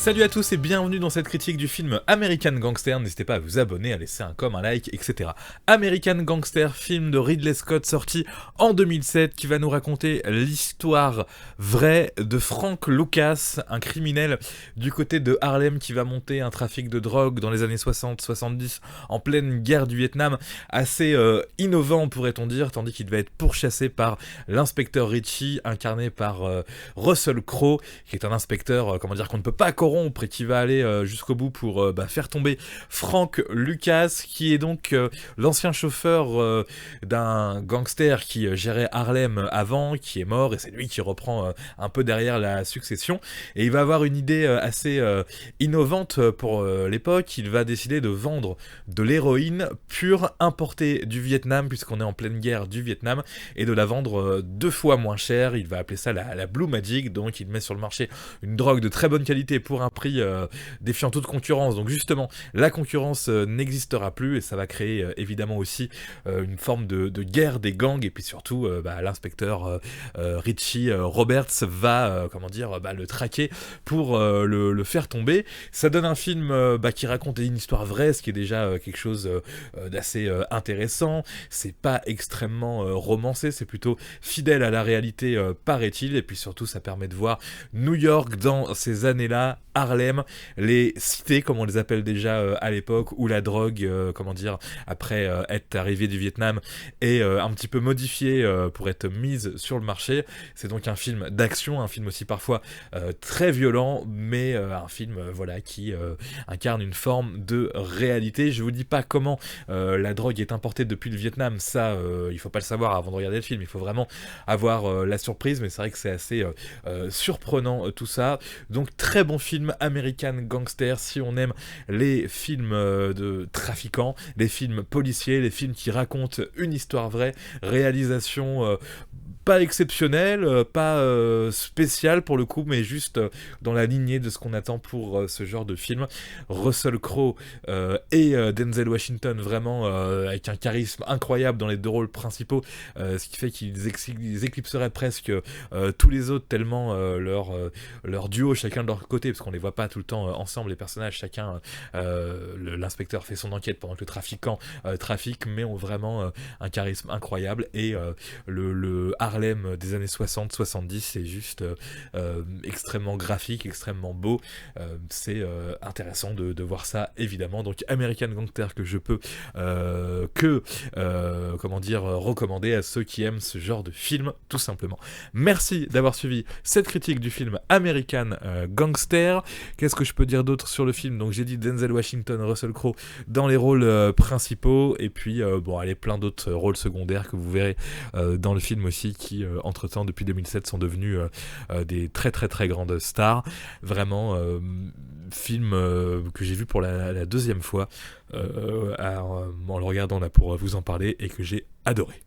Salut à tous et bienvenue dans cette critique du film American Gangster. N'hésitez pas à vous abonner, à laisser un com, un like, etc. American Gangster, film de Ridley Scott sorti en 2007 qui va nous raconter l'histoire vraie de Frank Lucas, un criminel du côté de Harlem qui va monter un trafic de drogue dans les années 60-70 en pleine guerre du Vietnam, assez innovant pourrait-on dire, tandis qu'il va être pourchassé par l'inspecteur Richie, incarné par Russell Crowe, qui est un inspecteur, qu'on ne peut pas corrompre et qui va aller jusqu'au bout pour faire tomber Frank Lucas, qui est donc l'ancien chauffeur d'un gangster qui gérait Harlem avant, qui est mort, et c'est lui qui reprend un peu derrière la succession, et il va avoir une idée assez innovante pour l'époque. Il va décider de vendre de l'héroïne pure importée du Vietnam, puisqu'on est en pleine guerre du Vietnam, et de la vendre 2 fois moins cher. Il va appeler ça la Blue Magic, donc il met sur le marché une drogue de très bonne qualité pour un prix défiant toute concurrence. Donc justement, la concurrence n'existera plus, et ça va créer évidemment aussi une forme de guerre des gangs, et puis surtout l'inspecteur Richie Roberts va le traquer pour le faire tomber. Ça donne un film qui raconte une histoire vraie, ce qui est déjà quelque chose d'assez intéressant. C'est pas extrêmement romancé, c'est plutôt fidèle à la réalité, paraît-il, et puis surtout ça permet de voir New York dans ces années-là, Harlem, les cités comme on les appelle déjà à l'époque, où la drogue, après être arrivée du Vietnam, est un petit peu modifiée pour être mise sur le marché. C'est donc un film d'action, un film aussi parfois très violent, mais un film qui incarne une forme de réalité. Je vous dis pas comment la drogue est importée depuis le Vietnam, ça il faut pas le savoir avant de regarder le film, il faut vraiment avoir la surprise, mais c'est vrai que c'est assez surprenant tout ça. Donc très bon film American Gangster si on aime les films de trafiquants, les films policiers, les films qui racontent une histoire vraie, réalisation pas exceptionnelle, pas spéciale pour le coup, mais juste dans la lignée de ce qu'on attend pour ce genre de film. Russell Crowe et Denzel Washington vraiment avec un charisme incroyable dans les 2 rôles principaux, ce qui fait qu'ils éclipseraient presque tous les autres, tellement leur duo chacun de leur côté, parce qu'on les voit pas tout le temps ensemble, les personnages, chacun l'inspecteur fait son enquête pendant que le trafiquant trafique, mais ont vraiment un charisme incroyable, et le Harlem des années 60-70 c'est juste extrêmement graphique, extrêmement beau, c'est intéressant de voir ça évidemment. Donc American Gangster que je peux recommander à ceux qui aiment ce genre de film tout simplement. Merci d'avoir suivi cette critique du film American Gangster. Qu'est-ce que je peux dire d'autre sur le film? Donc j'ai dit Denzel Washington, Russell Crowe dans les rôles principaux, et puis plein d'autres rôles secondaires que vous verrez dans le film aussi, qui entre-temps depuis 2007 sont devenus des très très très grandes stars. Vraiment film que j'ai vu pour la 2e fois en le regardant là pour vous en parler, et que j'ai adoré.